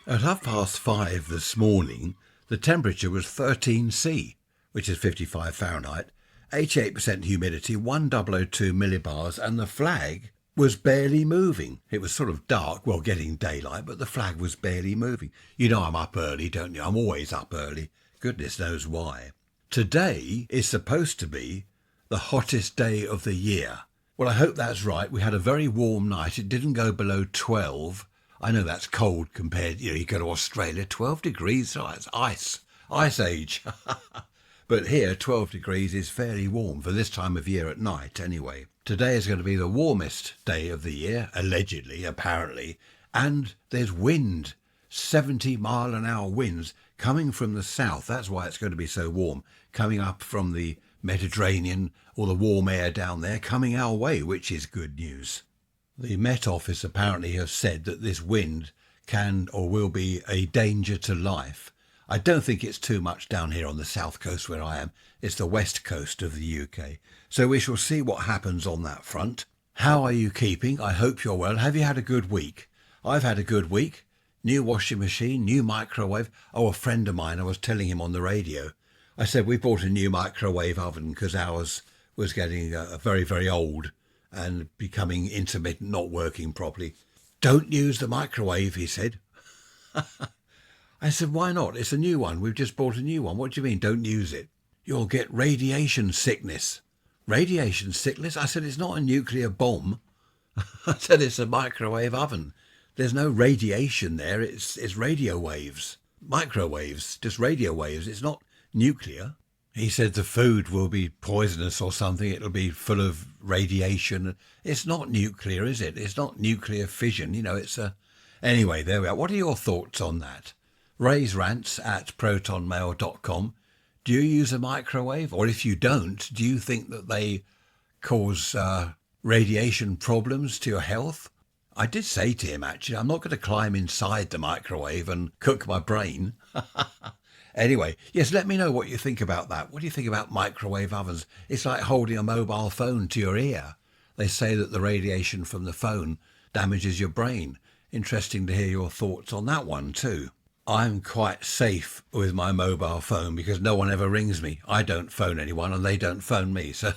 At 5:30 this morning, the temperature was 13°C, which is 55 Fahrenheit, 88% humidity, 1002 millibars, and the flag was barely moving. It was sort of dark, well, getting daylight, but the flag was barely moving. You know I'm up early, don't you? I'm always up early. Goodness knows why. Today is supposed to be the hottest day of the year. Well, I hope that's right. We had a very warm night. It didn't go below 12. I know that's cold compared, you go to Australia, 12 degrees, oh, it's ice age. But here, 12 degrees is fairly warm for this time of year at night anyway. Today is going to be the warmest day of the year, allegedly, apparently, and there's wind, 70-mile-an-hour winds coming from the south. That's why it's going to be so warm, coming up from the Mediterranean, or the warm air down there, coming our way, which is good news. The Met Office apparently has said that this wind can or will be a danger to life. I don't think it's too much down here on the south coast where I am. It's the west coast of the UK. So we shall see what happens on that front. How are you keeping? I hope you're well. Have you had a good week? I've had a good week. New washing machine, new microwave. Oh, a friend of mine, I was telling him on the radio. I said we bought a new microwave oven because ours was getting very, very old and becoming intermittent, not working properly. Don't use the microwave, he said. I said, why not? It's a new one. We've just bought a new one. What do you mean, don't use it? You'll get radiation sickness. Radiation sickness? I said, it's not a nuclear bomb. I said, it's a microwave oven. There's no radiation there. It's radio waves. Microwaves, just radio waves. It's not nuclear. He said the food will be poisonous or something. It'll be full of radiation. It's not nuclear, is it? It's not nuclear fission. It's a... Anyway, there we are. What are your thoughts on that? Raise rants at protonmail.com. Do you use a microwave? Or if you don't, do you think that they cause radiation problems to your health? I did say to him, actually, I'm not going to climb inside the microwave and cook my brain. Anyway, yes, let me know what you think about that. What do you think about microwave ovens? It's like holding a mobile phone to your ear. They say that the radiation from the phone damages your brain. Interesting to hear your thoughts on that one too. I'm quite safe with my mobile phone because no one ever rings me. I don't phone anyone and they don't phone me, so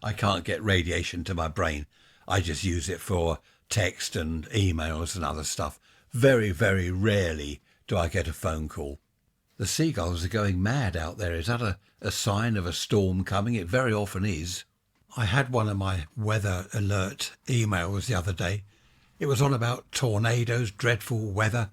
I can't get radiation to my brain. I just use it for text and emails and other stuff. Very, very rarely do I get a phone call. The seagulls are going mad out there. Is that a sign of a storm coming? It very often is. I had one of my weather alert emails the other day. It was on about tornadoes, dreadful weather.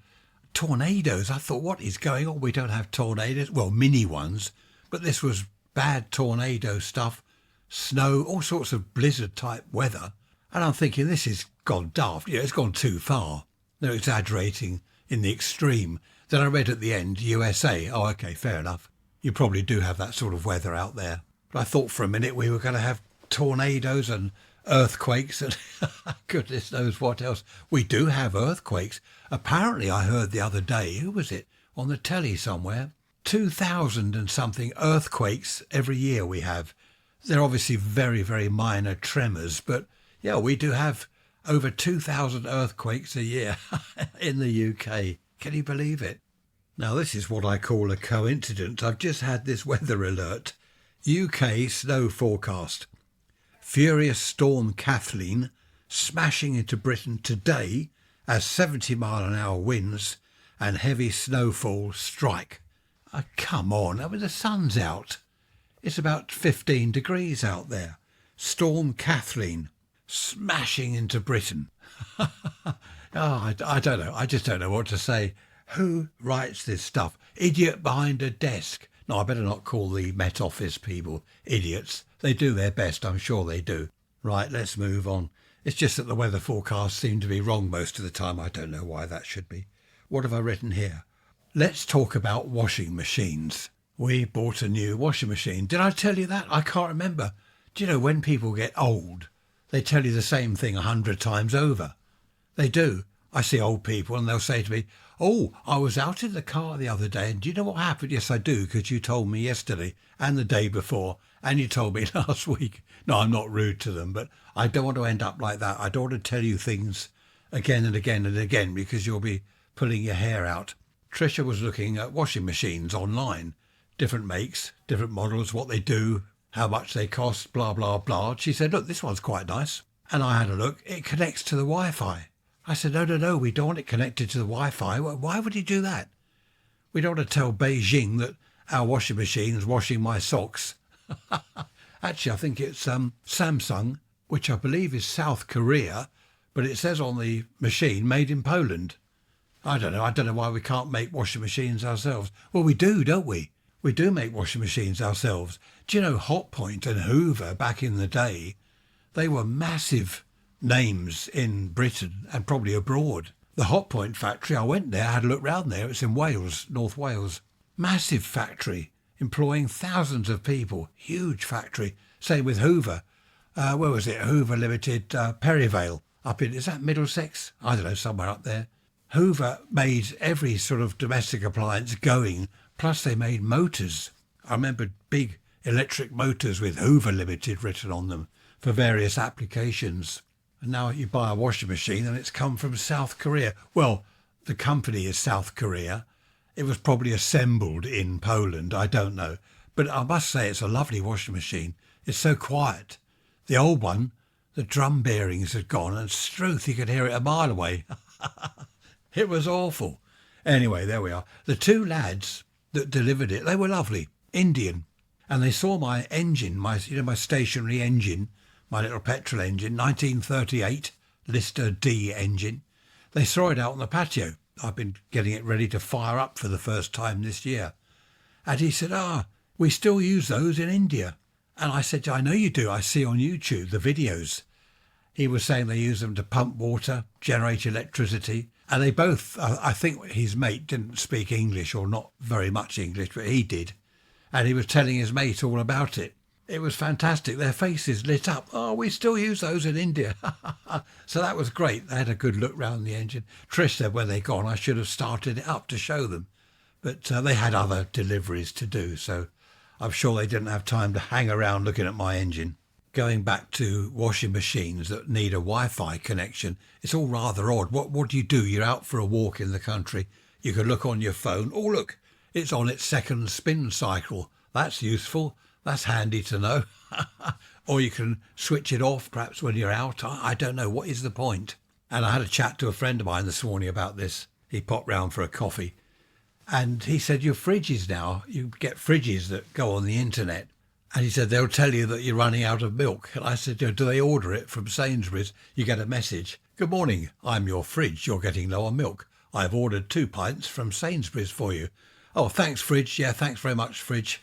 Tornadoes? I thought, what is going on? We don't have tornadoes. Well, mini ones. But this was bad tornado stuff. Snow, all sorts of blizzard type weather. And I'm thinking, this has gone daft. It's gone too far. They're exaggerating in the extreme. Then I read at the end, USA. Oh, okay, fair enough. You probably do have that sort of weather out there. But I thought for a minute we were going to have tornadoes and earthquakes and goodness knows what else. We do have earthquakes. Apparently, I heard the other day, who was it, on the telly somewhere, 2,000 and something earthquakes every year we have. They're obviously very, very minor tremors, but yeah, we do have over 2,000 earthquakes a year in the UK. Can you believe it? Now, this is what I call a coincidence. I've just had this weather alert. UK snow forecast. Furious storm Kathleen smashing into Britain today as 70-mile-an-hour winds and heavy snowfall strike. Come on, I mean, the sun's out. It's about 15 degrees out there. Storm Kathleen smashing into Britain. I don't know. I just don't know what to say. Who writes this stuff? Idiot behind a desk. No, I better not call the Met Office people idiots. They do their best, I'm sure they do. Right, let's move on. It's just that the weather forecasts seem to be wrong most of the time. I don't know why that should be. What have I written here? Let's talk about washing machines. We bought a new washing machine. Did I tell you that? I can't remember. Do you know when people get old, they tell you the same thing 100 times over? They do. I see old people and they'll say to me, oh, I was out in the car the other day and do you know what happened? Yes, I do, because you told me yesterday and the day before and you told me last week. No, I'm not rude to them, but I don't want to end up like that. I don't want to tell you things again and again and again because you'll be pulling your hair out. Tricia was looking at washing machines online, different makes, different models, what they do, how much they cost, blah, blah, blah. She said, look, this one's quite nice. And I had a look. It connects to the Wi-Fi. I said, no, we don't want it connected to the Wi-Fi. Why would he do that? We don't want to tell Beijing that our washing machine's washing my socks. Actually, I think it's Samsung, which I believe is South Korea, but it says on the machine, made in Poland. I don't know why we can't make washing machines ourselves. Well, we do, don't we? We do make washing machines ourselves. Do you know Hotpoint and Hoover back in the day, they were massive names in Britain and probably abroad. The Hotpoint factory, I went there, I had a look round there. It's in Wales, North Wales. Massive factory, employing thousands of people. Huge factory. Same with Hoover. Where was it? Hoover Limited, Perivale. Up in, is that Middlesex? I don't know, somewhere up there. Hoover made every sort of domestic appliance going, plus they made motors. I remember big electric motors with Hoover Limited written on them for various applications. And now you buy a washing machine and it's come from South Korea. Well, the company is South Korea. It was probably assembled in Poland, I don't know. But I must say it's a lovely washing machine. It's so quiet. The old one, the drum bearings had gone and Struth, you could hear it a mile away. It was awful. Anyway, there we are. The two lads that delivered it, they were lovely, Indian. And they saw my engine, my stationary engine, my little petrol engine, 1938 Lister D engine. They saw it out on the patio. I've been getting it ready to fire up for the first time this year. And he said, we still use those in India. And I said, I know you do. I see on YouTube the videos. He was saying they use them to pump water, generate electricity. And they both, I think his mate didn't speak English or not very much English, but he did. And he was telling his mate all about it. It was fantastic. Their faces lit up. Oh, we still use those in India. So that was great. They had a good look round the engine. Trish said when they gone, I should have started it up to show them. But they had other deliveries to do, so I'm sure they didn't have time to hang around looking at my engine. Going back to washing machines that need a Wi-Fi connection, it's all rather odd. What do? You're out for a walk in the country. You can look on your phone. Oh, look, it's on its second spin cycle. That's useful. That's handy to know. Or you can switch it off perhaps when you're out. I don't know. What is the point? And I had a chat to a friend of mine this morning about this. He popped round for a coffee. And he said, your fridges now, you get fridges that go on the internet. And he said, they'll tell you that you're running out of milk. And I said, do they order it from Sainsbury's? You get a message. Good morning. I'm your fridge. You're getting low on milk. I've ordered 2 pints from Sainsbury's for you. Oh, thanks, fridge. Yeah, thanks very much, fridge.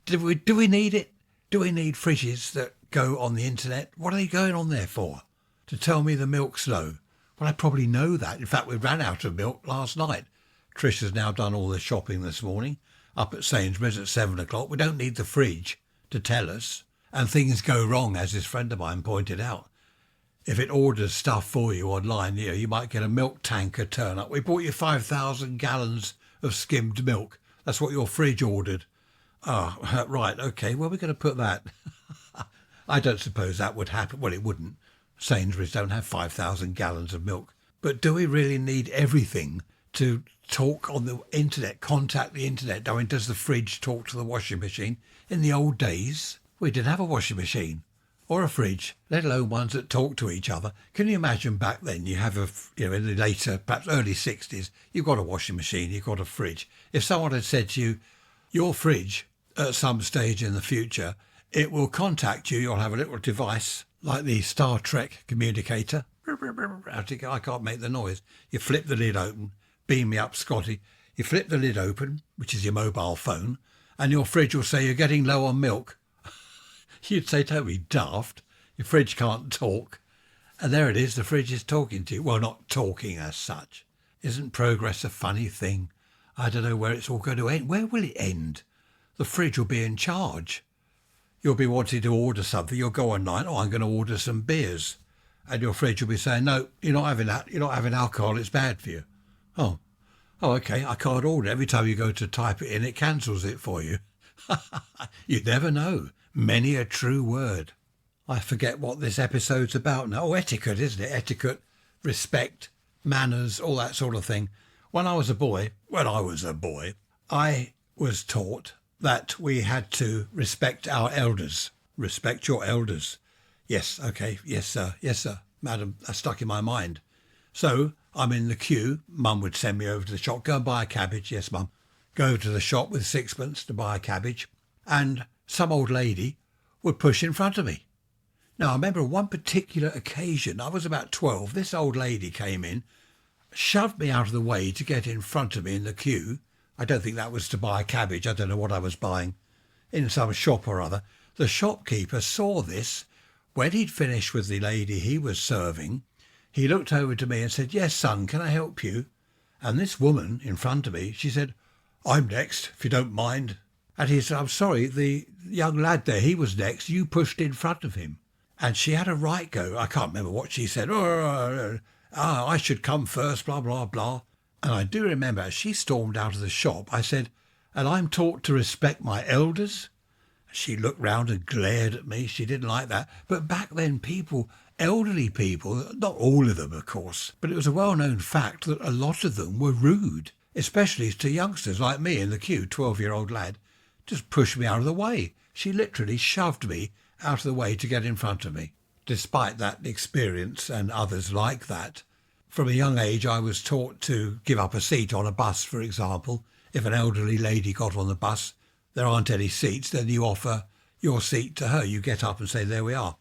Do we need it? Do we need fridges that go on the internet? What are they going on there for? To tell me the milk's low? Well, I probably know that. In fact, we ran out of milk last night. Trish has now done all the shopping this morning. Up at Sainsbury's at 7 o'clock. We don't need the fridge to tell us. And things go wrong, as this friend of mine pointed out. If it orders stuff for you online, you might get a milk tanker turn up. We bought you 5,000 gallons of skimmed milk. That's what your fridge ordered. Oh, right, OK, where are we going to put that? I don't suppose that would happen. Well, it wouldn't. Sainsbury's don't have 5,000 gallons of milk. But do we really need everything to talk on the internet, contact the internet? I mean, does the fridge talk to the washing machine? In the old days, we didn't have a washing machine or a fridge, let alone ones that talk to each other. Can you imagine back then you have in the later, perhaps early 60s, you've got a washing machine, you've got a fridge. If someone had said to you, your fridge at some stage in the future, it will contact you, you'll have a little device like the Star Trek communicator. I can't make the noise. You flip the lid open. Beam me up, Scotty. You flip the lid open, which is your mobile phone, and your fridge will say you're getting low on milk. You'd say, don't be daft. Your fridge can't talk. And there it is, the fridge is talking to you. Well, not talking as such. Isn't progress a funny thing? I don't know where it's all going to end. Where will it end? The fridge will be in charge. You'll be wanting to order something. You'll go online, I'm going to order some beers. And your fridge will be saying, no, you're not having that. You're not having alcohol. It's bad for you. Oh, OK, I can't order. Every time you go to type it in, it cancels it for you. You never know. Many a true word. I forget what this episode's about now. Oh, etiquette, isn't it? Etiquette, respect, manners, all that sort of thing. When I was a boy, I was taught that we had to respect our elders. Respect your elders. Yes, okay, yes, sir, madam, that stuck in my mind. So I'm in the queue. Mum would send me over to the shop, go and buy a cabbage. Yes, mum. Go over to the shop with sixpence to buy a cabbage. And some old lady would push in front of me. Now, I remember one particular occasion, I was about 12, this old lady came in, shoved me out of the way to get in front of me in the queue. I don't think that was to buy a cabbage. I don't know what I was buying, in some shop or other. The shopkeeper saw this. When he'd finished with the lady he was serving, he looked over to me and said, "Yes, son, can I help you?" And this woman in front of me, she said, "I'm next, if you don't mind." And he said, "I'm sorry, the young lad there, he was next. You pushed in front of him." And she had a right go. I can't remember what she said. I should come first, blah, blah, blah. And I do remember as she stormed out of the shop, I said, "And I'm taught to respect my elders?" She looked round and glared at me. She didn't like that. But back then, people, elderly people, not all of them, of course, but it was a well-known fact that a lot of them were rude, especially to youngsters like me in the queue, 12-year-old lad, just pushed me out of the way. She literally shoved me out of the way to get in front of me. Despite that experience and others like that, from a young age I was taught to give up a seat on a bus, for example. If an elderly lady got on the bus, there aren't any seats, then you offer your seat to her. You get up and say, "There we are."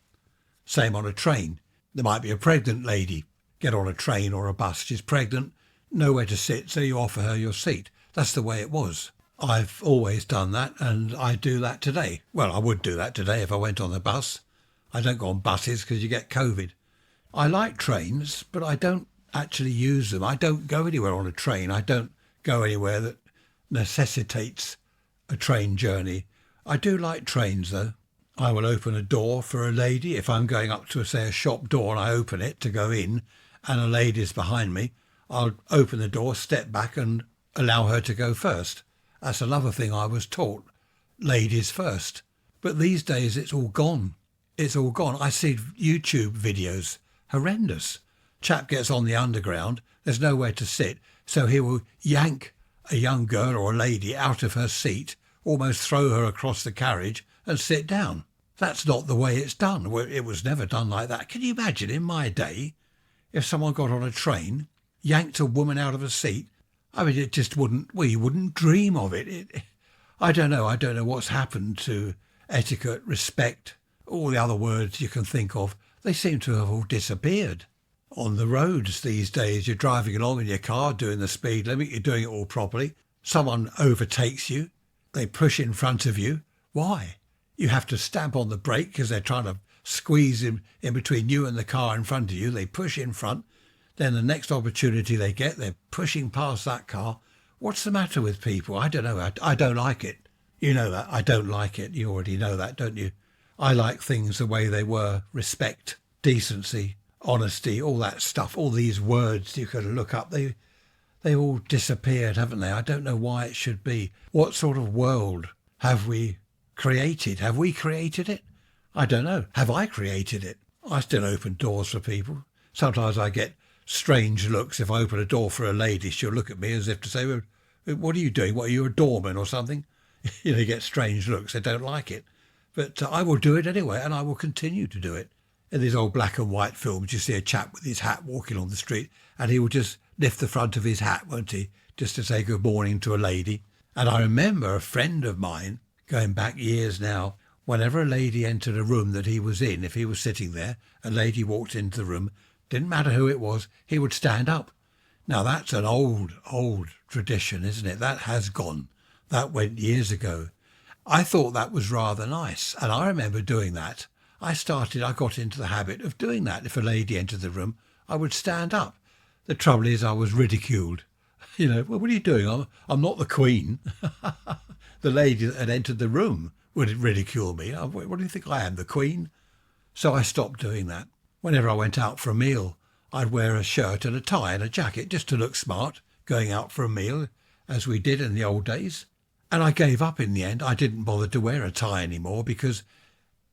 Same on a train. There might be a pregnant lady, get on a train or a bus. She's pregnant, nowhere to sit, so you offer her your seat. That's the way it was. I've always done that, and I do that today. Well, I would do that today if I went on the bus. I don't go on buses because you get COVID. I like trains, but I don't actually use them. I don't go anywhere on a train. I don't go anywhere that necessitates a train journey. I do like trains, though. I will open a door for a lady. If I'm going up to, say, a shop door and I open it to go in and a lady's behind me, I'll open the door, step back and allow her to go first. That's another thing I was taught. Ladies first. But these days it's all gone. It's all gone. I see YouTube videos. Horrendous. Chap gets on the underground. There's nowhere to sit. So he will yank a young girl or a lady out of her seat, almost throw her across the carriage and sit down. That's not the way it's done. It was never done like that. Can you imagine in my day, if someone got on a train, yanked a woman out of a seat? I mean, it just wouldn't, you wouldn't dream of it. I don't know what's happened to etiquette, respect, all the other words you can think of. They seem to have all disappeared. On the roads these days, you're driving along in your car, doing the speed limit, you're doing it all properly. Someone overtakes you, they push in front of you. Why? You have to stamp on the brake because they're trying to squeeze in between you and the car in front of you. They push in front. Then the next opportunity they get, they're pushing past that car. What's the matter with people? I don't know. I don't like it. You know that. I don't like it. You already know that, don't you? I like things the way they were. Respect, decency, honesty, all that stuff. All these words you can look up. They all disappeared, haven't they? I don't know why it should be. What sort of world have we created? Have we created it? I don't know. Have I created it? I still open doors for people. Sometimes I get strange looks. If I open a door for a lady, she'll look at me as if to say, "Well, what are you doing? What, are you a doorman or something?" You get strange looks. They don't like it. But I will do it anyway, and I will continue to do it. In these old black and white films, you see a chap with his hat walking on the street, and he will just lift the front of his hat, won't he, just to say good morning to a lady. And I remember a friend of mine, going back years now, whenever a lady entered a room that he was in, if he was sitting there, a lady walked into the room, didn't matter who it was, he would stand up. Now that's an old tradition, isn't it? That has gone. That went years ago. I thought that was rather nice, and I remember doing that. I got into the habit of doing that. If a lady entered the room, I would stand up. The trouble is I was ridiculed. Well, what are you doing? I'm not the Queen. The lady that had entered the room would ridicule me. What do you think I am, the Queen? So I stopped doing that. Whenever I went out for a meal, I'd wear a shirt and a tie and a jacket just to look smart, going out for a meal, as we did in the old days. And I gave up in the end. I didn't bother to wear a tie anymore because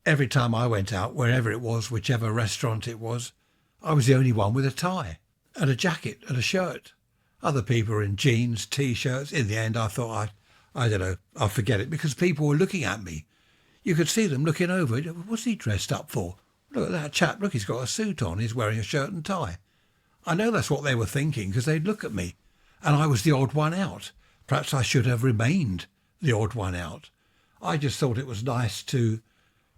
every time I went out, wherever it was, whichever restaurant it was, I was the only one with a tie. and a jacket and a shirt. Other people were in jeans, T-shirts. In the end, I thought, I don't know, I'll forget it, because people were looking at me. You could see them looking over. What's he dressed up for? Look at that chap. Look, he's got a suit on. He's wearing a shirt and tie. I know that's what they were thinking, because they'd look at me. And I was the odd one out. Perhaps I should have remained the odd one out. I just thought it was nice to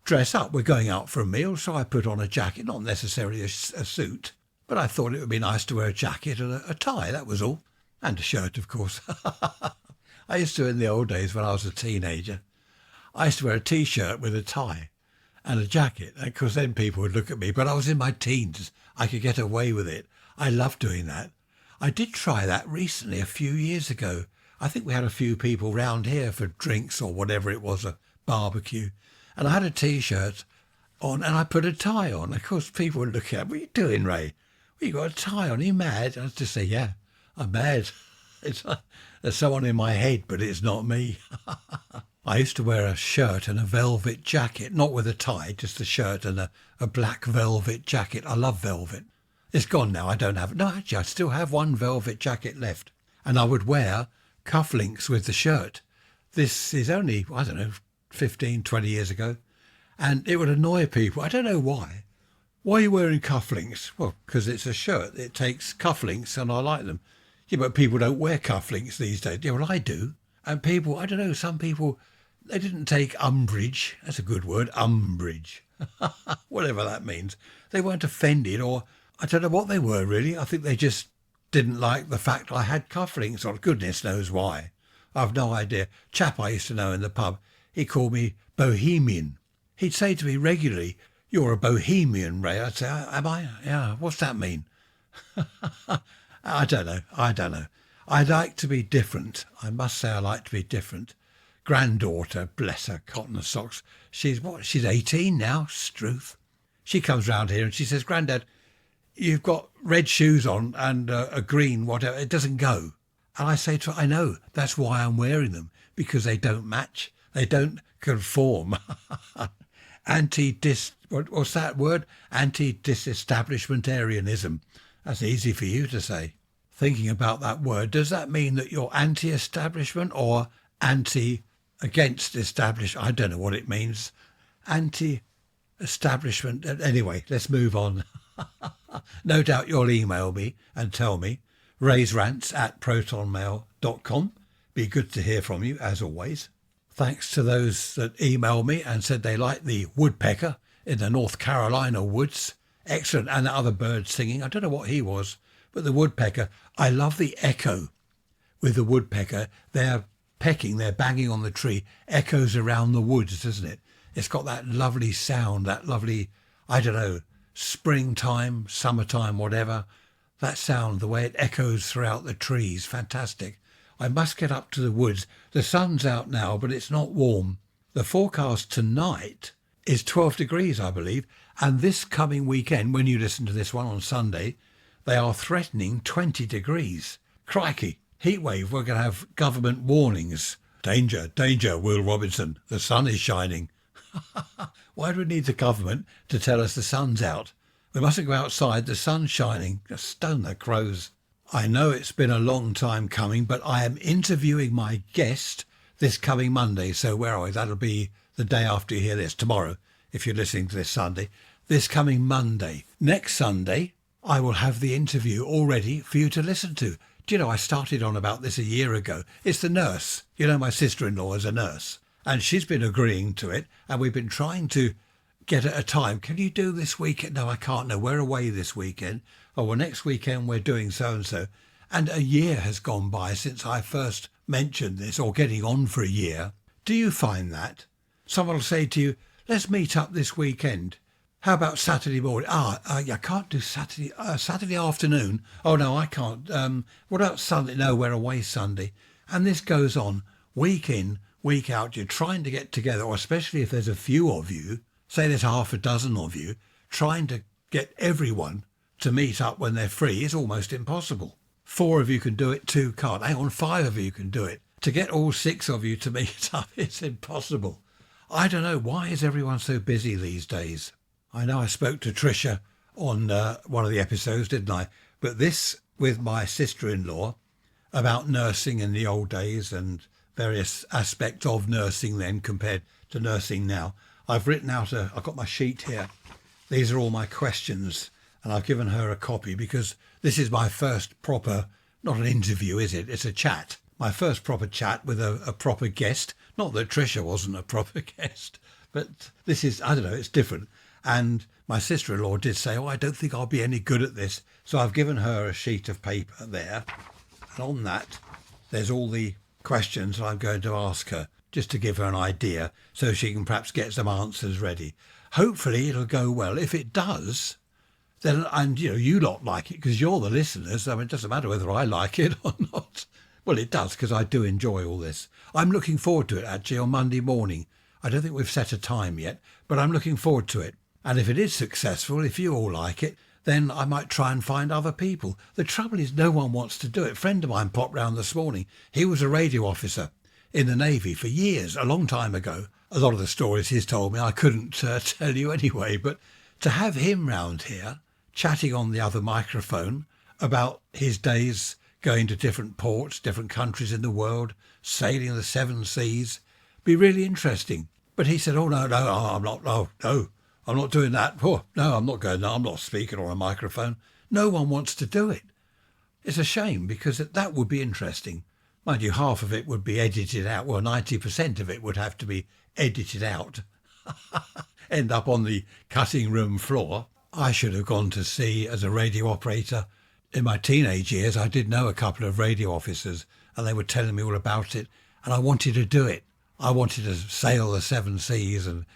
dress up. We're going out for a meal, so I put on a jacket, not necessarily a suit. But I thought it would be nice to wear a jacket and a tie, that was all. And a shirt, of course. I used to, in the old days when I was a teenager, I used to wear a T-shirt with a tie and a jacket, because then people would look at me. But I was in my teens. I could get away with it. I loved doing that. I did try that recently, a few years ago. I think we had a few people round here for drinks or whatever it was, a barbecue. And I had a T-shirt on and I put a tie on. Of course, people were looking at me. What are you doing, Ray? Well, you got a tie on. Are you mad? I was just say, yeah, I'm mad. There's someone in my head, but it's not me. I used to wear a shirt and a velvet jacket, not with a tie, just a shirt and a black velvet jacket. I love velvet. It's gone now. I don't have it. No, actually, I still have one velvet jacket left. And I would wear cufflinks with the shirt. This is only, I don't know, 15, 20 years ago. And it would annoy people. I don't know why. Why are you wearing cufflinks? Well, because it's a shirt. It takes cufflinks and I like them. Yeah, but people don't wear cufflinks these days. Yeah, well, I do. And people, I don't know, some people, they didn't take umbrage. That's a good word, umbrage. Whatever that means. They weren't offended, or I don't know what they were really. I think they just didn't like the fact I had cufflinks on. Goodness knows why. I've no idea. Chap I used to know in the pub, he called me Bohemian. He'd say to me regularly, "You're a Bohemian, Ray." I'd say, "Am I? Yeah, what's that mean?" I don't know. I like to be different. I must say I like to be different. Granddaughter, bless her, cotton socks. She's 18 now, Struth. She comes round here and she says, "Grandad, you've got red shoes on and a green whatever. It doesn't go." And I say to her, "I know. That's why I'm wearing them, because they don't match. They don't conform." What's that word? Anti-disestablishmentarianism. That's easy for you to say. Thinking about that word, does that mean that you're anti-establishment or anti-against establishment? I don't know what it means. Anti-establishment. Anyway, let's move on. No doubt you'll email me and tell me. raisrants@protonmail.com. Be good to hear from you, as always. Thanks to those that emailed me and said they liked the woodpecker in the North Carolina woods. Excellent. And the other bird singing. I don't know what he was, but the woodpecker. I love the echo with the woodpecker. They're pecking, they're banging on the tree. Echoes around the woods, doesn't it? It's got that lovely sound, that lovely, I don't know, springtime, summertime, whatever. That sound, the way it echoes throughout the trees. Fantastic. I must get up to the woods. The sun's out now, but it's not warm. The forecast tonight is 12 degrees, I believe. And this coming weekend, when you listen to this one on Sunday, they are threatening 20 degrees. Crikey, heatwave, we're going to have government warnings. Danger, danger, Will Robinson, the sun is shining. Why do we need the government to tell us the sun's out? We mustn't go outside, the sun's shining. Just stone the crows. I know it's been a long time coming, but I am interviewing my guest this coming Monday. So where are we? That'll be the day after you hear this, tomorrow, if you're listening to this Sunday. This coming Monday. Next Sunday, I will have the interview all ready for you to listen to. Do you know, I started on about this a year ago. It's the nurse. You know, my sister-in-law is a nurse, and she's been agreeing to it, and we've been trying to get at a time. Can you do this weekend? No, I can't. No, we're away this weekend. Oh, well, next weekend we're doing so-and-so. And a year has gone by since I first mentioned this, or getting on for a year. Do you find that? Someone will say to you, "Let's meet up this weekend. How about Saturday morning?" I can't do Saturday. Saturday afternoon? Oh, no, I can't. What about Sunday? No, we're away Sunday. And this goes on week in, week out. You're trying to get together, or especially if there's a few of you, say there's half a dozen of you, trying to get everyone to meet up when they're free is almost impossible. 4 of you can do it, 2 can't. Hang on, 5 of you can do it. To get all 6 of you to meet up, it's impossible. I don't know, why is everyone so busy these days? I know I spoke to Tricia on one of the episodes, didn't I? But this with my sister-in-law about nursing in the old days and various aspects of nursing then compared to nursing now. I've written out I've got my sheet here. These are all my questions, and I've given her a copy because this is my first proper, not an interview, is it? It's a chat. My first proper chat with a proper guest. Not that Tricia wasn't a proper guest, but this is, I don't know, it's different. And my sister-in-law did say, I don't think I'll be any good at this. So I've given her a sheet of paper there. And on that, there's all the questions that I'm going to ask her, just to give her an idea so she can perhaps get some answers ready. Hopefully it'll go well. If it does, then, and you lot like it because you're the listeners. I mean, it doesn't matter whether I like it or not. Well, it does because I do enjoy all this. I'm looking forward to it actually on Monday morning. I don't think we've set a time yet, but I'm looking forward to it. And if it is successful, if you all like it, then I might try and find other people. The trouble is no one wants to do it. A friend of mine popped round this morning. He was a radio officer in the Navy for years, a long time ago. A lot of the stories he's told me I couldn't tell you anyway, but to have him round here chatting on the other microphone about his days going to different ports, different countries in the world, sailing the seven seas, be really interesting. But he said, no, I'm not, no, I'm not doing that. Oh, no, I'm not going. No, I'm not speaking on a microphone. No one wants to do it. It's a shame because that would be interesting. Mind you, half of it would be edited out. Well, 90% of it would have to be edited out. End up on the cutting room floor. I should have gone to sea as a radio operator. In my teenage years, I did know a couple of radio officers and they were telling me all about it. And I wanted to do it. I wanted to sail the seven seas and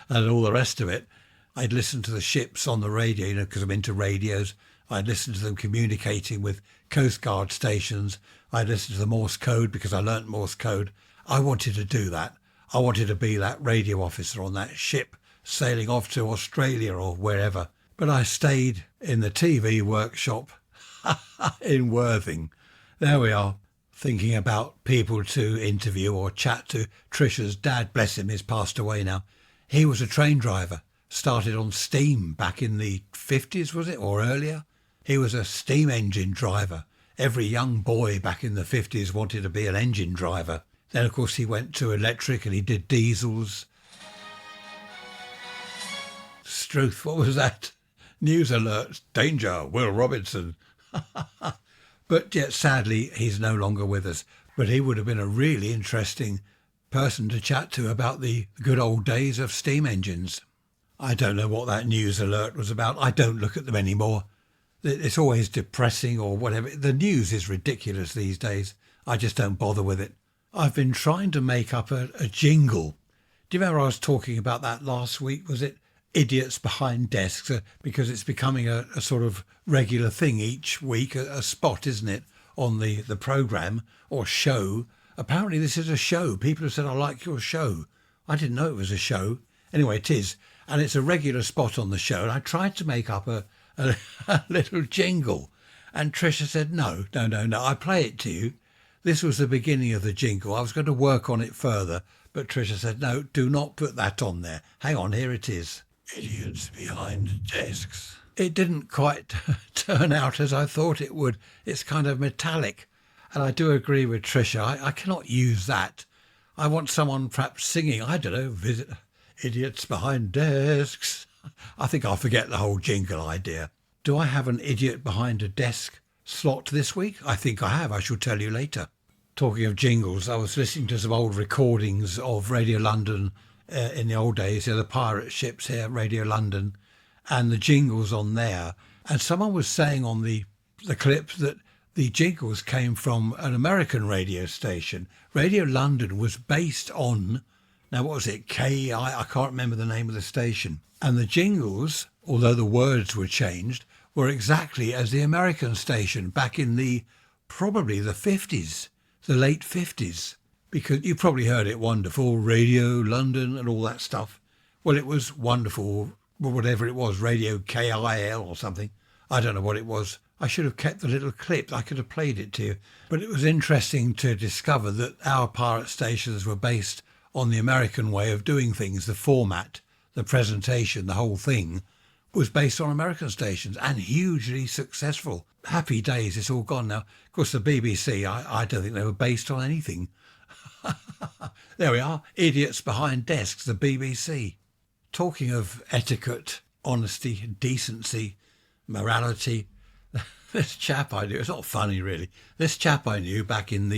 and all the rest of it. I'd listen to the ships on the radio, because I'm into radios. I'd listen to them communicating with Coast Guard stations. I'd listen to the Morse code because I learnt Morse code. I wanted to do that. I wanted to be that radio officer on that ship sailing off to Australia or wherever. But I stayed in the TV workshop in Worthing. There we are, thinking about people to interview or chat to. Tricia's dad, bless him, is passed away now. He was a train driver, started on steam back in the 50s, was it, or earlier? He was a steam engine driver. Every young boy back in the 50s wanted to be an engine driver. Then, of course, he went to electric and he did diesels. Struth, what was that? News alert, danger, Will Robinson. But yet, sadly, he's no longer with us. But he would have been a really interesting person to chat to about the good old days of steam engines. I don't know what that news alert was about. I don't look at them anymore. It's always depressing or whatever. The news is ridiculous these days. I just don't bother with it. I've been trying to make up a jingle. Do you remember I was talking about that last week? Was it idiots behind desks? Because it's becoming a sort of regular thing each week, a spot, isn't it, on the programme or show. Apparently this is a show. People have said, I like your show. I didn't know it was a show. Anyway, it is. And it's a regular spot on the show. And I tried to make up a little jingle. And Tricia said, no. I play it to you. This was the beginning of the jingle. I was going to work on it further. But Tricia said, no, do not put that on there. Hang on, here it is. Idiots behind desks. It didn't quite turn out as I thought it would. It's kind of metallic. And I do agree with Tricia. I cannot use that. I want someone perhaps singing, I don't know, visit idiots behind desks. I think I'll forget the whole jingle idea. Do I have an idiot behind a desk slot this week? I think I have. I shall tell you later. Talking of jingles, I was listening to some old recordings of Radio London in the old days, the pirate ships here, Radio London, and the jingles on there. And someone was saying on the clip that the jingles came from an American radio station. Radio London was based on, now what was it, I can't remember the name of the station. And the jingles, although the words were changed, were exactly as the American station back in probably the 50s, the late 50s. Because you probably heard it, wonderful, Radio London and all that stuff. Well, it was wonderful, whatever it was, Radio KIL or something. I don't know what it was. I should have kept the little clip. I could have played it to you. But it was interesting to discover that our pirate stations were based on the American way of doing things, the format, the presentation, the whole thing was based on American stations and hugely successful. Happy days, it's all gone now. Of course, the BBC, I don't think they were based on anything. There we are, idiots behind desks, the BBC. Talking of etiquette, honesty, decency, morality, this chap I knew, it's not funny really, this chap I knew back in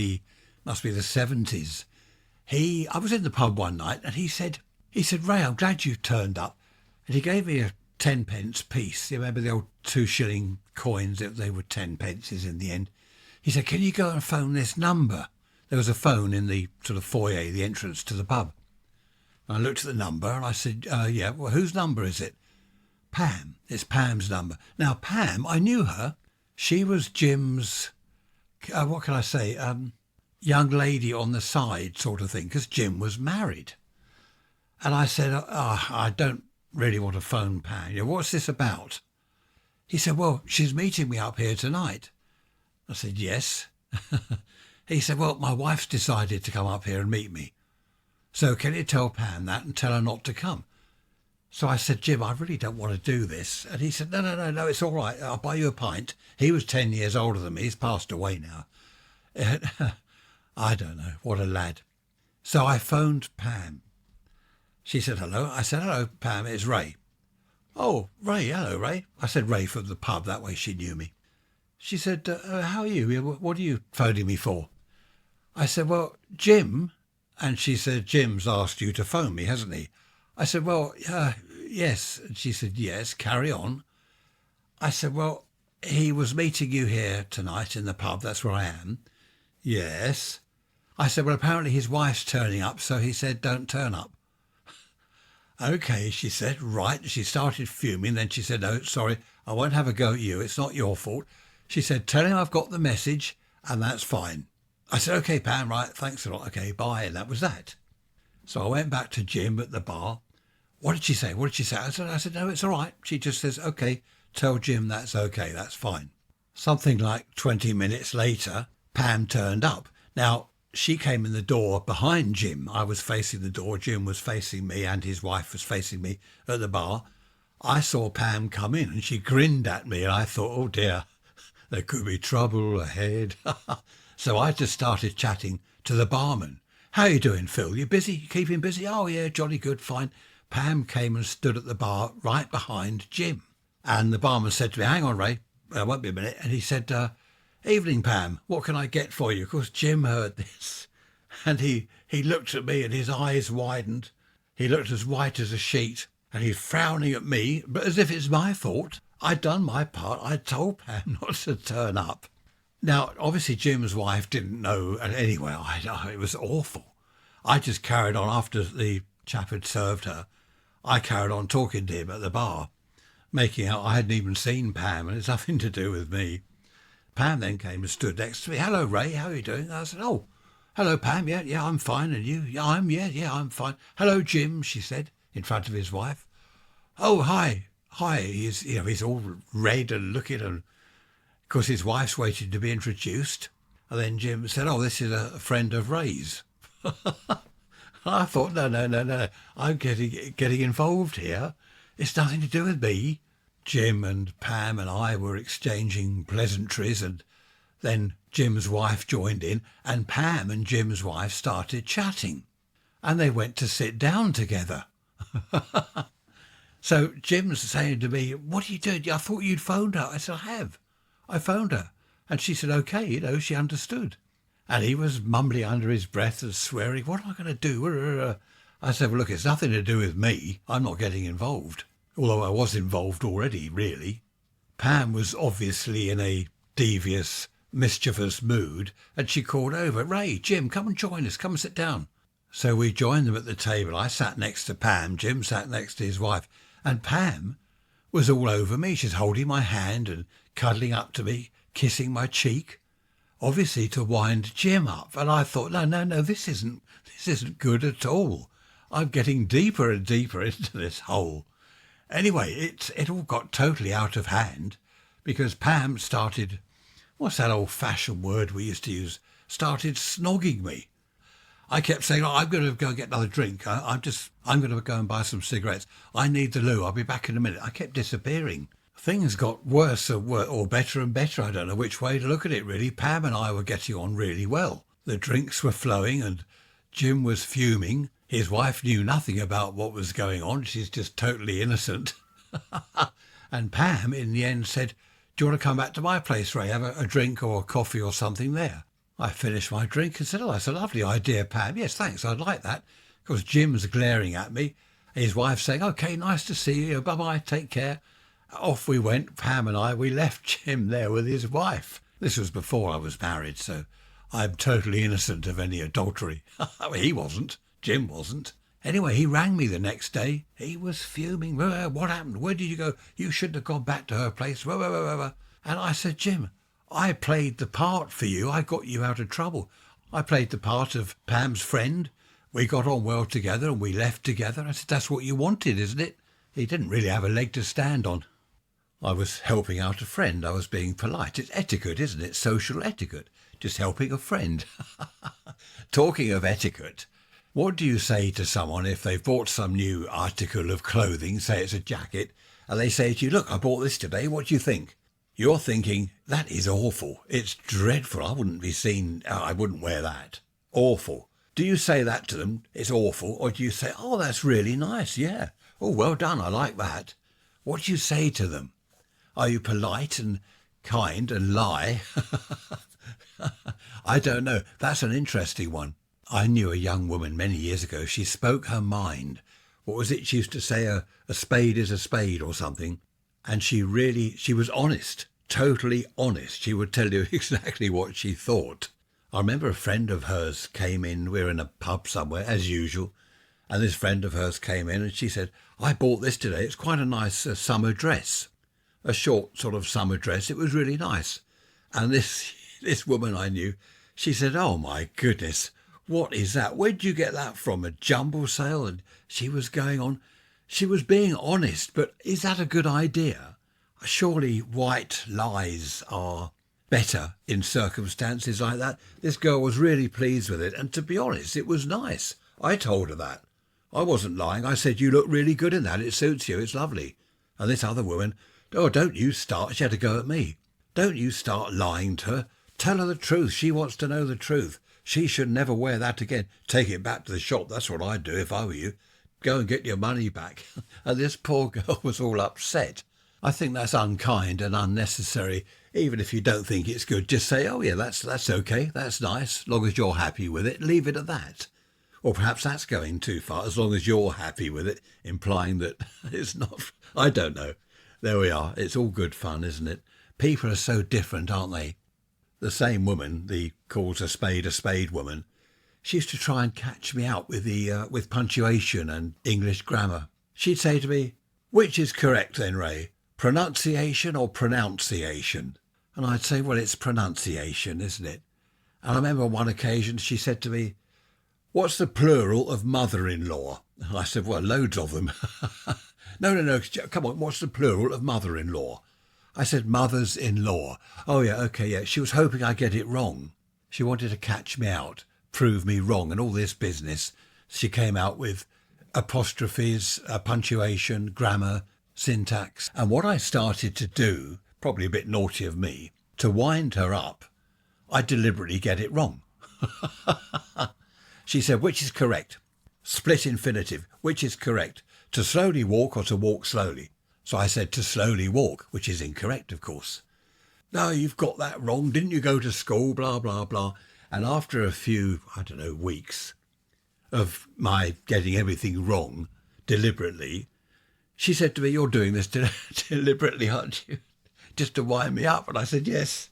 must be the 70s, I was in the pub one night and he said, Ray, I'm glad you turned up. And he gave me a 10-pence piece. You remember the old 2-shilling coins? They were 10 pences in the end. He said, can you go and phone this number? There was a phone in the sort of foyer, the entrance to the pub. And I looked at the number and I said, yeah, well, whose number is it? Pam. It's Pam's number. Now, Pam, I knew her. She was Jim's, what can I say, young lady on the side sort of thing, because Jim was married. And I said, I don't really want to phone Pam. You know, what's this about? He said, well, she's meeting me up here tonight. I said, yes. He said, well, my wife's decided to come up here and meet me. So can you tell Pam that and tell her not to come? So I said, Jim, I really don't want to do this. And he said, no, it's all right. I'll buy you a pint. He was 10 years older than me. He's passed away now. I don't know. What a lad. So I phoned Pam. She said, hello. I said, hello, Pam, it's Ray. Oh, Ray, hello, Ray. I said Ray from the pub. That way she knew me. She said, how are you? What are you phoning me for? I said, well, Jim. And she said, Jim's asked you to phone me, hasn't he? I said, well, yes. And she said, yes, carry on. I said, well, he was meeting you here tonight in the pub. That's where I am. Yes. I said, well, apparently his wife's turning up, so he said, don't turn up. Okay, she said, right. She started fuming. Then she said, no, sorry, I won't have a go at you. It's not your fault. She said, tell him I've got the message and that's fine. I said, okay, Pam, right, thanks a lot. Okay, bye. And that was that. So I went back to Jim at the bar. What did she say? I said, no, it's all right. She just says, okay, tell Jim that's okay, that's fine. Something like 20 minutes later, Pam turned up. Now, she came in the door behind Jim. I was facing the door. Jim was facing me and his wife was facing me at the bar. I saw Pam come in and she grinned at me and I thought, oh dear, there could be trouble ahead. So I just started chatting to the barman. How you doing, Phil? You busy? You keeping busy? Oh, yeah, jolly good, fine. Pam came and stood at the bar right behind Jim. And the barman said to me, hang on, Ray, it won't be a minute. And he said, evening, Pam, what can I get for you? Of course, Jim heard this. And he looked at me and his eyes widened. He looked as white as a sheet. And he's frowning at me, but as if it's my fault. I'd done my part. I'd told Pam not to turn up. Now, obviously, Jim's wife didn't know. And anyway, it was awful. I just carried on after the chap had served her. I carried on talking to him at the bar, making out I hadn't even seen Pam and it's nothing to do with me. Pam then came and stood next to me. Hello, Ray, how are you doing? I said, oh, hello, Pam. Yeah, I'm fine. And you? Yeah, I'm fine. Hello, Jim, she said in front of his wife. Oh, hi. He's all red and looking, and of course his wife's waiting to be introduced. And then Jim said, oh, this is a friend of Ray's. I thought, no. I'm getting involved here. It's nothing to do with me. Jim and Pam and I were exchanging pleasantries, and then Jim's wife joined in, and Pam and Jim's wife started chatting, and they went to sit down together. So Jim's saying to me, what are you doing? I thought you'd phoned her. I said, I have. I phoned her. And she said, okay, she understood. And he was mumbling under his breath and swearing, what am I going to do? I said, well, look, it's nothing to do with me. I'm not getting involved. Although I was involved already, really. Pam was obviously in a devious, mischievous mood, and she called over, Ray, Jim, come and join us, come and sit down. So we joined them at the table. I sat next to Pam, Jim sat next to his wife, and Pam was all over me. She's holding my hand and cuddling up to me, kissing my cheek, obviously to wind Jim up. And I thought, no, this isn't good at all. I'm getting deeper and deeper into this hole. Anyway, it all got totally out of hand because Pam started, what's that old-fashioned word we used to use, started snogging me. I kept saying, oh, I'm going to go and get another drink. I'm going to go and buy some cigarettes. I need the loo. I'll be back in a minute. I kept disappearing. Things got worse or better and better. I don't know which way to look at it, really. Pam and I were getting on really well. The drinks were flowing and Jim was fuming. His wife knew nothing about what was going on. She's just totally innocent. And Pam, in the end, said, do you want to come back to my place, Ray? Have a drink or a coffee or something there? I finished my drink and said, oh, that's a lovely idea, Pam. Yes, thanks, I'd like that. Of course, Jim's glaring at me. His wife saying, OK, nice to see you. Bye-bye, take care. Off we went, Pam and I. We left Jim there with his wife. This was before I was married, so I'm totally innocent of any adultery. He wasn't. Jim wasn't. Anyway, he rang me the next day. He was fuming. What happened? Where did you go? You shouldn't have gone back to her place. And I said, Jim, I played the part for you. I got you out of trouble. I played the part of Pam's friend. We got on well together and we left together. I said, that's what you wanted, isn't it? He didn't really have a leg to stand on. I was helping out a friend. I was being polite. It's etiquette, isn't it? Social etiquette. Just helping a friend. Talking of etiquette, what do you say to someone if they've bought some new article of clothing, say it's a jacket, and they say to you, look, I bought this today, what do you think? You're thinking, that is awful. It's dreadful. I wouldn't wear that. Awful. Do you say that to them, it's awful, or do you say, oh, that's really nice, yeah. Oh, well done, I like that. What do you say to them? Are you polite and kind and lie? I don't know. That's an interesting one. I knew a young woman many years ago. She spoke her mind. What was it? She used to say a spade is a spade or something. And she was honest, totally honest. She would tell you exactly what she thought. I remember a friend of hers came in. We were in a pub somewhere, as usual. And this friend of hers came in and she said, I bought this today. It's quite a nice summer dress. A short sort of summer dress. It was really nice. And this woman I knew, she said, oh my goodness, what is that? Where did you get that from? A jumble sale? And she was going on. She was being honest, but is that a good idea? Surely white lies are better in circumstances like that. This girl was really pleased with it. And to be honest, it was nice. I told her that. I wasn't lying. I said, you look really good in that. It suits you. It's lovely. And this other woman, oh, don't you start. She had to go at me. Don't you start lying to her. Tell her the truth. She wants to know the truth. She should never wear that again. Take it back to the shop. That's what I'd do if I were you. Go and get your money back. And this poor girl was all upset. I think that's unkind and unnecessary. Even if you don't think it's good, just say, oh yeah, that's okay. That's nice. As long as you're happy with it, leave it at that. Or perhaps that's going too far, as long as you're happy with it, implying that it's not. I don't know. There we are. It's all good fun, isn't it? People are so different, aren't they? The same woman, the calls a spade woman, she used to try and catch me out with punctuation and English grammar. She'd say to me, which is correct then, Ray? Pronunciation or pronunciation? And I'd say, well, it's pronunciation, isn't it? And I remember on one occasion she said to me, what's the plural of mother-in-law? And I said, well, loads of them. No, come on, what's the plural of mother-in-law? I said, mothers-in-law. Oh, yeah, okay, yeah. She was hoping I'd get it wrong. She wanted to catch me out, prove me wrong, and all this business. She came out with apostrophes, punctuation, grammar, syntax. And what I started to do, probably a bit naughty of me, to wind her up, I deliberately get it wrong. She said, which is correct? Split infinitive, which is correct? To slowly walk or to walk slowly? So I said to slowly walk, which is incorrect, of course. No, you've got that wrong. Didn't you go to school? Blah, blah, blah. And after a few, weeks of my getting everything wrong deliberately, she said to me, you're doing this deliberately, aren't you? Just to wind me up. And I said, yes.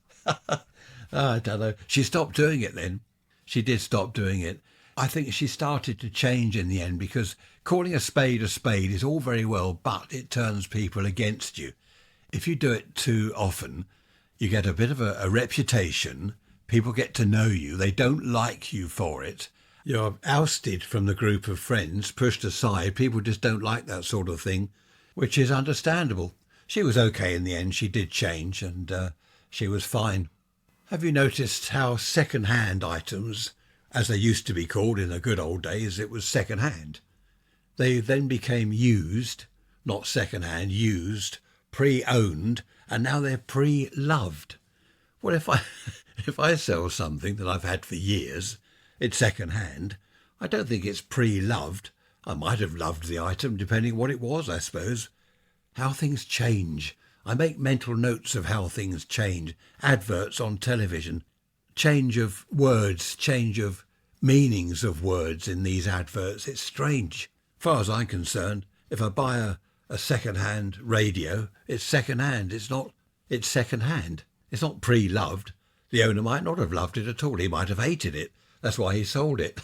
I don't know. She stopped doing it then. She did stop doing it. I think she started to change in the end, because calling a spade is all very well, but it turns people against you. If you do it too often, you get a bit of a reputation. People get to know you. They don't like you for it. You're ousted from the group of friends, pushed aside. People just don't like that sort of thing, which is understandable. She was okay in the end. She did change and she was fine. Have you noticed how second-hand items as they used to be called in the good old days. It was second hand. They then became used, not second hand, used, pre-owned, and now they're pre-loved. Well, if I if I sell something that I've had for years, it's second hand, I don't think it's pre-loved. I might have loved the item depending what it was, I suppose. How things change. I make mental notes of how things change. Adverts on television, change of words, change of meanings of words in these adverts. It's strange. As far as I'm concerned, if I buy a second-hand radio, it's second-hand. It's second-hand. It's not pre-loved. The owner might not have loved it at all. He might have hated it. That's why he sold it.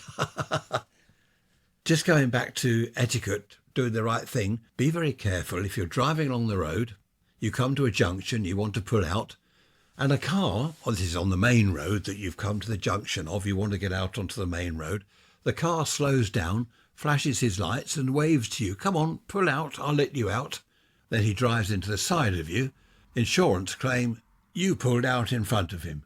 Just going back to etiquette, doing the right thing, be very careful. If you're driving along the road, you come to a junction, you want to pull out, and a car, this is on the main road that you've come to the junction of, you want to get out onto the main road, the car slows down, flashes his lights and waves to you, come on, pull out, I'll let you out. Then he drives into the side of you. Insurance claim, you pulled out in front of him.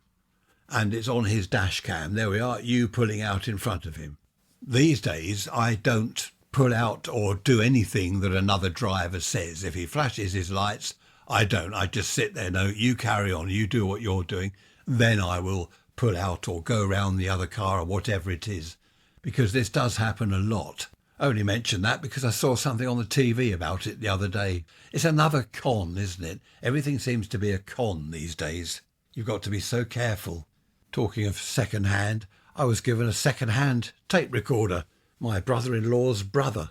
And it's on his dash cam, there we are, you pulling out in front of him. These days, I don't pull out or do anything that another driver says. If he flashes his lights, I don't. I just sit there, no, you carry on, you do what you're doing. Then I will pull out or go around the other car or whatever it is. Because this does happen a lot. I only mention that because I saw something on the TV about it the other day. It's another con, isn't it? Everything seems to be a con these days. You've got to be so careful. Talking of second-hand, I was given a second-hand tape recorder. My brother-in-law's brother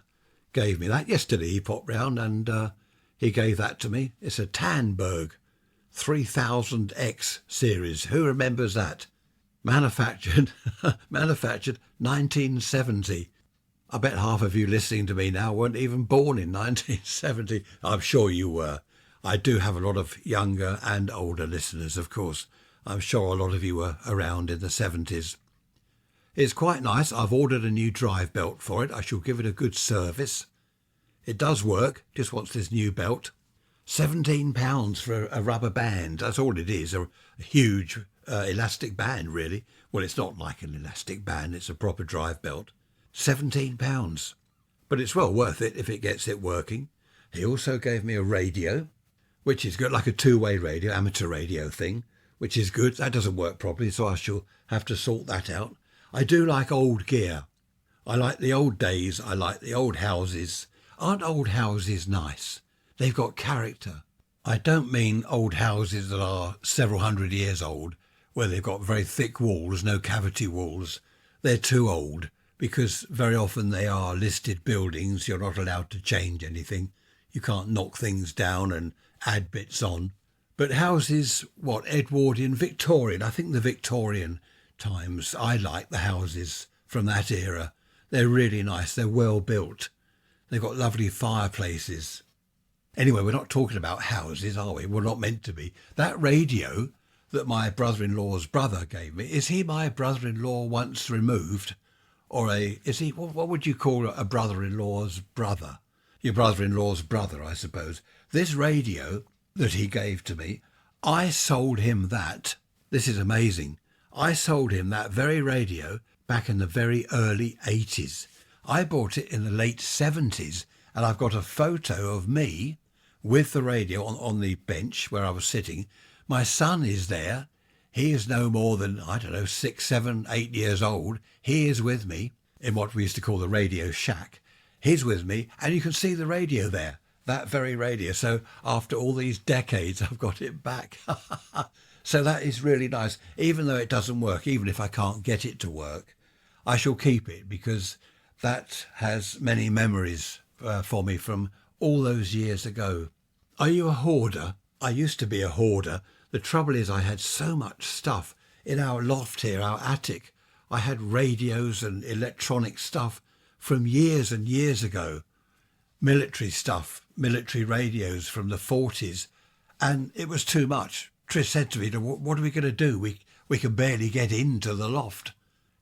gave me that yesterday. He popped round and he gave that to me. It's a Tandberg 3000X series. Who remembers that? Manufactured 1970. I bet half of you listening to me now weren't even born in 1970. I'm sure you were. I do have a lot of younger and older listeners, of course. I'm sure a lot of you were around in the 70s. It's quite nice. I've ordered a new drive belt for it. I shall give it a good service. It does work, just wants this new belt. £17 for a rubber band. That's all it is, a huge elastic band, really. Well, it's not like an elastic band, it's a proper drive belt. £17. But it's well worth it if it gets it working. He also gave me a radio, which is good, like a two-way radio, amateur radio thing, which is good. That doesn't work properly, so I shall have to sort that out. I do like old gear. I like the old days. I like the old houses. Aren't old houses nice? They've got character. I don't mean old houses that are several hundred years old, where they've got very thick walls, no cavity walls. They're too old, because very often they are listed buildings. You're not allowed to change anything. You can't knock things down and add bits on. But houses, Edwardian, Victorian, I think the Victorian times, I like the houses from that era. They're really nice. They're well built. They've got lovely fireplaces. Anyway, we're not talking about houses, are we? We're not meant to be. That radio that my brother-in-law's brother gave me, is he my brother-in-law once removed? Or what would you call a brother-in-law's brother? Your brother-in-law's brother, I suppose. This radio that he gave to me, I sold him that. This is amazing. I sold him that very radio back in the very early 80s. I bought it in the late 70s, and I've got a photo of me with the radio on the bench where I was sitting. My son is there. He is no more than, 6, 7, 8 years old. He is with me in what we used to call the radio shack. He's with me, and you can see the radio there, that very radio. So after all these decades, I've got it back. So that is really nice. Even though it doesn't work, even if I can't get it to work, I shall keep it because that has many memories for me from all those years ago. Are you a hoarder? I used to be a hoarder. The trouble is I had so much stuff in our loft here, our attic. I had radios and electronic stuff from years and years ago. Military stuff, military radios from the 40s. And it was too much. Trish said to me, what are we going to do? We can barely get into the loft.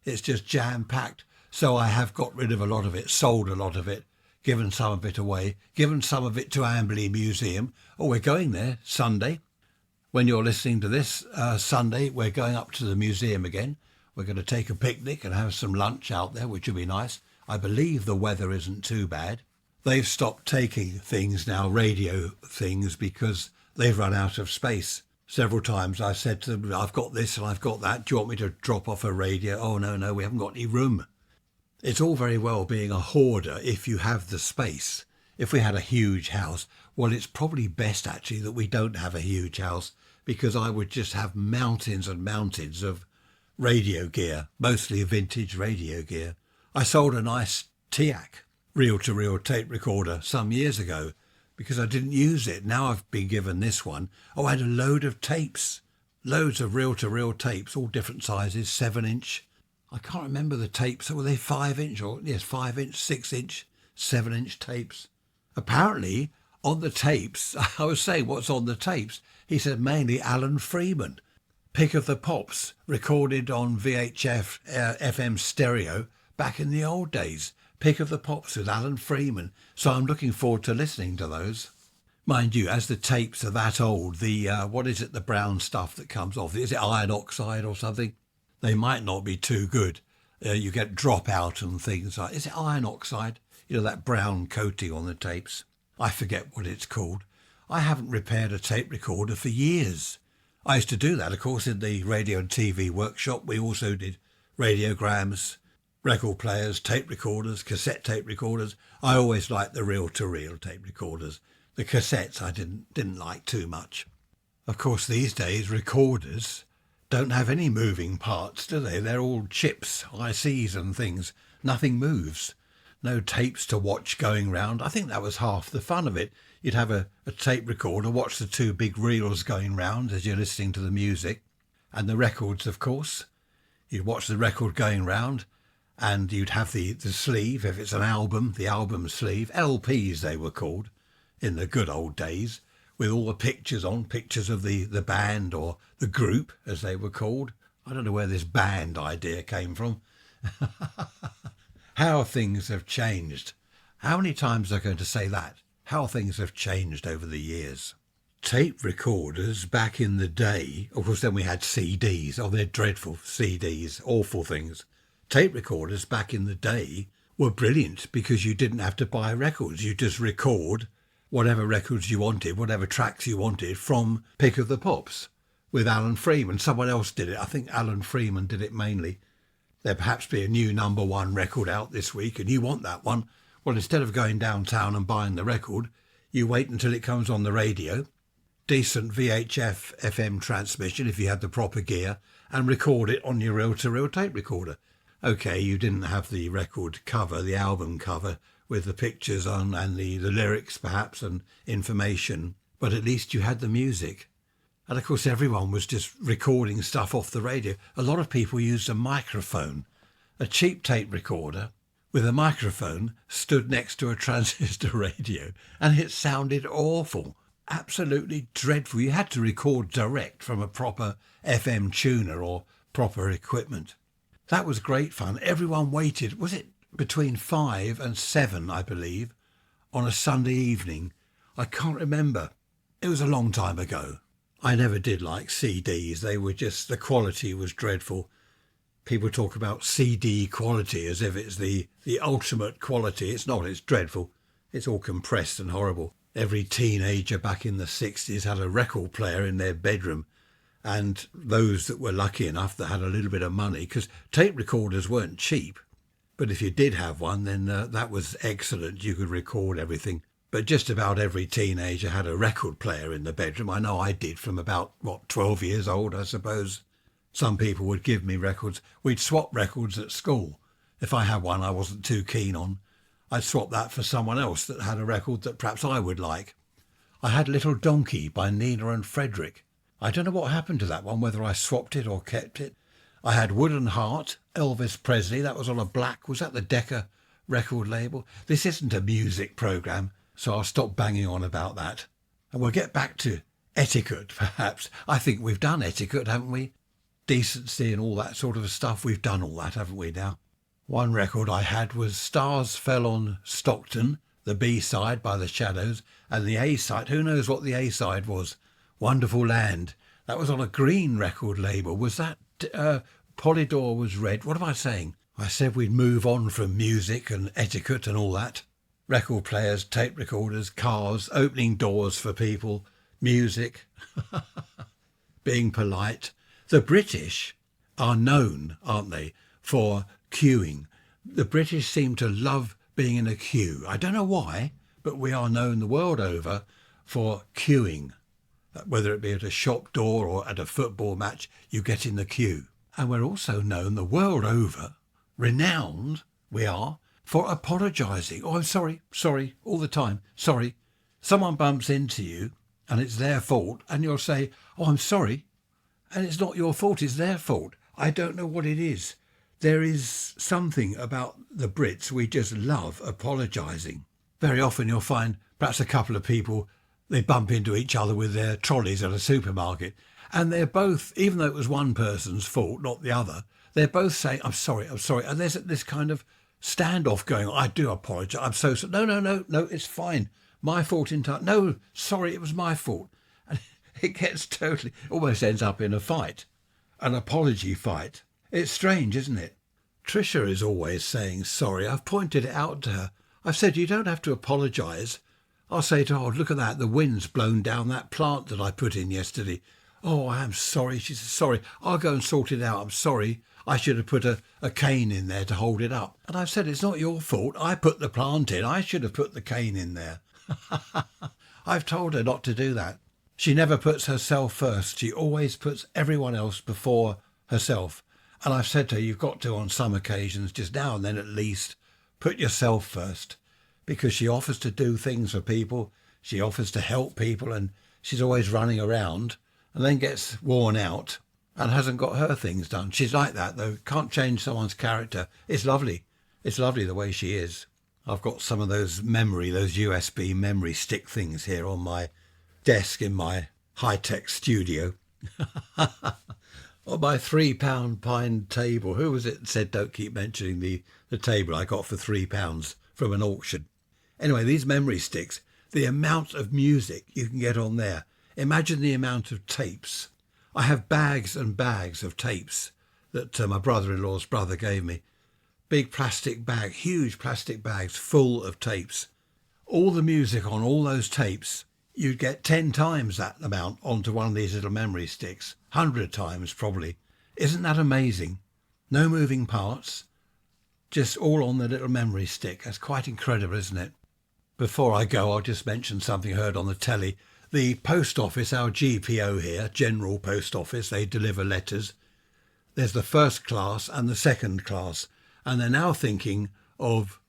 It's just jam-packed. So I have got rid of a lot of it, sold a lot of it, given some of it away, given some of it to Amberley Museum. Oh, we're going there Sunday. When you're listening to this, Sunday, we're going up to the museum again. We're going to take a picnic and have some lunch out there, which would be nice. I believe the weather isn't too bad. They've stopped taking things now, radio things, because they've run out of space. Several times I said to them, I've got this and I've got that. Do you want me to drop off a radio? Oh, no, we haven't got any room. It's all very well being a hoarder if you have the space. If we had a huge house, well, it's probably best actually that we don't have a huge house, because I would just have mountains and mountains of radio gear, mostly vintage radio gear. I sold a nice TIAC, reel-to-reel tape recorder, some years ago, because I didn't use it. Now I've been given this one. Oh, I had a load of tapes, loads of reel-to-reel tapes, all different sizes, 7-inch. I can't remember the tapes. Were they 5-inch or, yes, 5-inch, 6-inch, 7-inch tapes? Apparently, on the tapes, I was saying what's on the tapes. He said mainly Alan Freeman. Pick of the Pops, recorded on VHF FM stereo back in the old days. Pick of the Pops with Alan Freeman. So I'm looking forward to listening to those. Mind you, as the tapes are that old, the what is it, the brown stuff that comes off? Is it iron oxide or something? They might not be too good. You get dropout and things like, is it iron oxide? You know, that brown coating on the tapes. I forget what it's called. I haven't repaired a tape recorder for years. I used to do that, of course, in the radio and TV workshop. We also did radiograms, record players, tape recorders, cassette tape recorders. I always liked the reel-to-reel tape recorders. The cassettes I didn't like too much. Of course, these days, recorders don't have any moving parts, do they? They're all chips, ICs and things. Nothing moves. No tapes to watch going round. I think that was half the fun of it. You'd have a tape recorder, watch the two big reels going round as you're listening to the music. And the records, of course. You'd watch the record going round, and you'd have the sleeve, if it's an album, the album sleeve. LPs they were called in the good old days, with all the pictures on, pictures of the band or the group, as they were called. I don't know where this band idea came from. How things have changed. How many times are I going to say that? How things have changed over the years. Tape recorders back in the day, of course then we had CDs. Oh, they're dreadful, CDs, awful things. Tape recorders back in the day were brilliant because you didn't have to buy records. You just record whatever records you wanted, whatever tracks you wanted from Pick of the Pops with Alan Freeman. Someone else did it. I think Alan Freeman did it mainly. There'd perhaps be a new #1 record out this week and you want that one. Well, instead of going downtown and buying the record, you wait until it comes on the radio, decent VHF FM transmission if you had the proper gear, and record it on your reel-to-reel tape recorder. Okay, you didn't have the record cover, the album cover, with the pictures on and the lyrics perhaps and information, but at least you had the music. And of course everyone was just recording stuff off the radio. A lot of people used a microphone. A cheap tape recorder with a microphone stood next to a transistor radio, and it sounded awful, absolutely dreadful. You had to record direct from a proper FM tuner or proper equipment. That was great fun. Everyone waited, was it between 5 and 7, I believe, on a Sunday evening? I can't remember. It was a long time ago. I never did like CDs. They were just, the quality was dreadful. People talk about CD quality as if it's the ultimate quality. It's not, it's dreadful. It's all compressed and horrible. Every teenager back in the 60s had a record player in their bedroom, and those that were lucky enough that had a little bit of money, because tape recorders weren't cheap, but if you did have one, then that was excellent. You could record everything. But just about every teenager had a record player in the bedroom. I know I did from about, 12 years old, I suppose. Some people would give me records. We'd swap records at school. If I had one I wasn't too keen on, I'd swap that for someone else that had a record that perhaps I would like. I had Little Donkey by Nina and Frederick. I don't know what happened to that one, whether I swapped it or kept it. I had Wooden Heart, Elvis Presley. That was on a black, was that the Decca record label? This isn't a music programme, so I'll stop banging on about that. And we'll get back to Etiquette, perhaps. I think we've done Etiquette, haven't we? Decency and all that sort of stuff. We've done all that, haven't we now? One record I had was Stars Fell on Stockton, the B-side by the Shadows, and the A-side, who knows what the A-side was? Wonderful Land. That was on a Green record label. Was that Polydor was red. What am I saying? I said we'd move on from music and etiquette and all that. Record players, tape recorders, cars, opening doors for people, music, being polite. The British are known, aren't they, for queuing. The British seem to love being in a queue. I don't know why, but we are known the world over for queuing. Whether it be at a shop door or at a football match, you get in the queue. And we're also known the world over, renowned we are, for apologising. Oh, I'm sorry, all the time, sorry. Someone bumps into you and it's their fault and you'll say, oh, I'm sorry. And it's not your fault, it's their fault. I don't know what it is. There is something about the Brits, we just love apologising. Very often you'll find perhaps a couple of people, they bump into each other with their trolleys at a supermarket, and they're both, even though it was one person's fault, not the other, they're both saying, I'm sorry. And there's this kind of standoff going on. I do apologise. I'm so sorry. No, it's fine. My fault entirely. No, sorry, it was my fault. And it gets totally, almost ends up in a fight, an apology fight. It's strange, isn't it? Tricia is always saying sorry. I've pointed it out to her. I've said, you don't have to apologise. I'll say to her, oh, look at that. The wind's blown down that plant that I put in yesterday. Oh, I am sorry. She says, sorry. I'll go and sort it out. I'm sorry. I should have put a cane in there to hold it up. And I've said, it's not your fault. I put the plant in. I should have put the cane in there. I've told her not to do that. She never puts herself first. She always puts everyone else before herself. And I've said to her, you've got to, on some occasions, just now and then at least, put yourself first. Because she offers to do things for people. She offers to help people. And she's always running around and then gets worn out and hasn't got her things done. She's like that, though. Can't change someone's character. It's lovely. It's lovely the way she is. I've got some of those USB memory stick things here on my desk in my high-tech studio. On my £3 pine table. Who was it that said don't keep mentioning the table I got for £3 from an auction? Anyway, these memory sticks, the amount of music you can get on there. Imagine the amount of tapes. I have bags and bags of tapes that my brother-in-law's brother gave me. Big plastic bag, huge plastic bags full of tapes. All the music on all those tapes, you'd get 10 times that amount onto one of these little memory sticks. 100 times probably. Isn't that amazing? No moving parts, just all on the little memory stick. That's quite incredible, isn't it? Before I go, I'll just mention something I heard on the telly. The post office, our GPO here, General Post Office, they deliver letters. There's the first class and the second class. And they're now thinking of,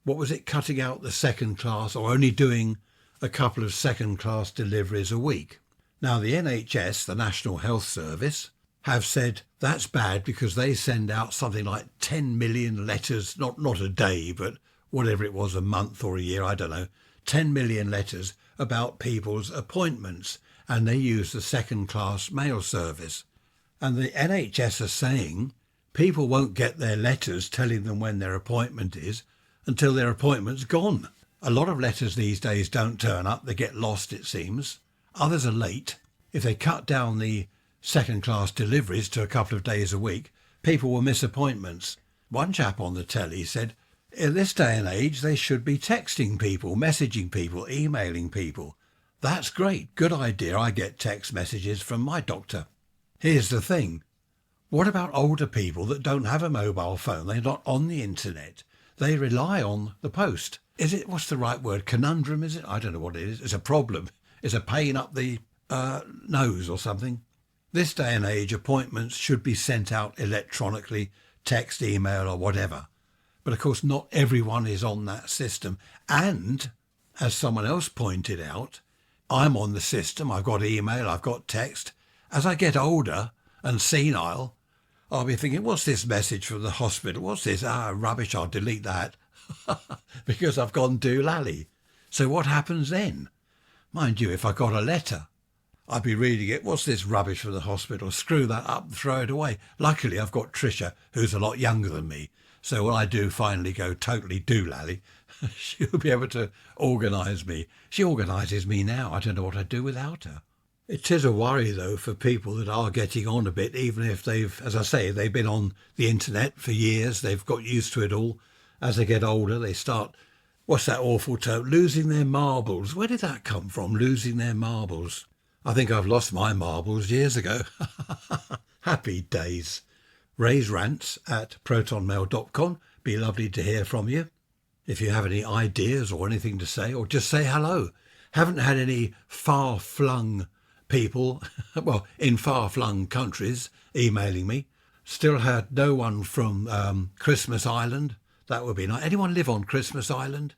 cutting out the second class or only doing a couple of second class deliveries a week. Now, the NHS, the National Health Service, have said that's bad because they send out something like 10 million letters, not a day, but whatever it was, a month or a year, I don't know, 10 million letters about people's appointments, and they use the second-class mail service. And the NHS are saying people won't get their letters telling them when their appointment is until their appointment's gone. A lot of letters these days don't turn up, they get lost, it seems. Others are late. If they cut down the second-class deliveries to a couple of days a week, people will miss appointments. One chap on the telly said, in this day and age, they should be texting people, messaging people, emailing people. That's great. Good idea. I get text messages from my doctor. Here's the thing. What about older people that don't have a mobile phone? They're not on the internet. They rely on the post. What's the right word? Conundrum, is it? I don't know what it is. It's a problem. It's a pain up the nose or something. This day and age, appointments should be sent out electronically, text, email or whatever. But of course, not everyone is on that system. And, as someone else pointed out, I'm on the system. I've got email, I've got text. As I get older and senile, I'll be thinking, what's this message from the hospital? What's this? Rubbish, I'll delete that. Because I've gone doolally. So what happens then? Mind you, if I got a letter, I'd be reading it. What's this rubbish from the hospital? Screw that up and throw it away. Luckily, I've got Tricia, who's a lot younger than me. So when I do finally go totally doolally, she'll be able to organise me. She organises me now. I don't know what I'd do without her. It is a worry, though, for people that are getting on a bit, even if they've, as I say, they've been on the internet for years, they've got used to it all. As they get older, they start, what's that awful term, losing their marbles. Where did that come from, losing their marbles? I think I've lost my marbles years ago. Happy days. Raise rants at protonmail.com. Be lovely to hear from you. If you have any ideas or anything to say, or just say hello. Haven't had any far-flung people, well, in far-flung countries, emailing me. Still had no one from Christmas Island. That would be nice. Anyone live on Christmas Island?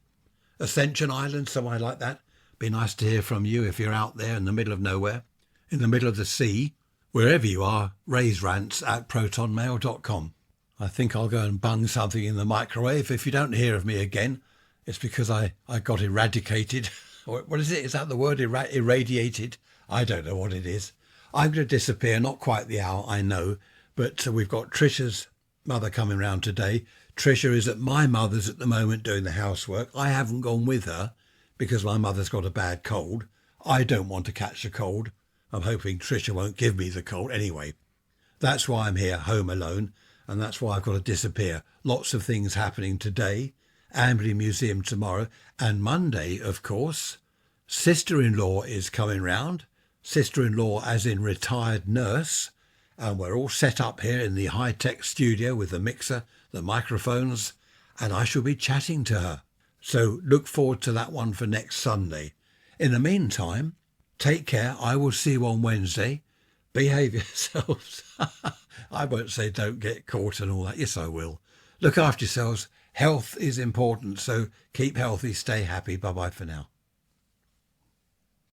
Ascension Island, somewhere like that? Be nice to hear from you if you're out there in the middle of nowhere, in the middle of the sea. Wherever you are, raise rants at protonmail.com. I think I'll go and bung something in the microwave. If you don't hear of me again, it's because I got eradicated. What is it? Is that the word, irradiated? I don't know what it is. I'm going to disappear, not quite the hour, I know, but we've got Trisha's mother coming round today. Trisha is at my mother's at the moment doing the housework. I haven't gone with her because my mother's got a bad cold. I don't want to catch a cold. I'm hoping Trisha won't give me the cold. Anyway, that's why I'm here, home alone, and that's why I've got to disappear. Lots of things happening today. Amberley Museum tomorrow, and Monday, of course, sister-in-law is coming round. Sister-in-law as in retired nurse, and we're all set up here in the high-tech studio with the mixer, the microphones, and I shall be chatting to her. So look forward to that one for next Sunday. In the meantime, take care. I will see you on Wednesday. Behave yourselves. I won't say don't get caught and all that. Yes, I will. Look after yourselves. Health is important, so keep healthy, stay happy. Bye-bye for now.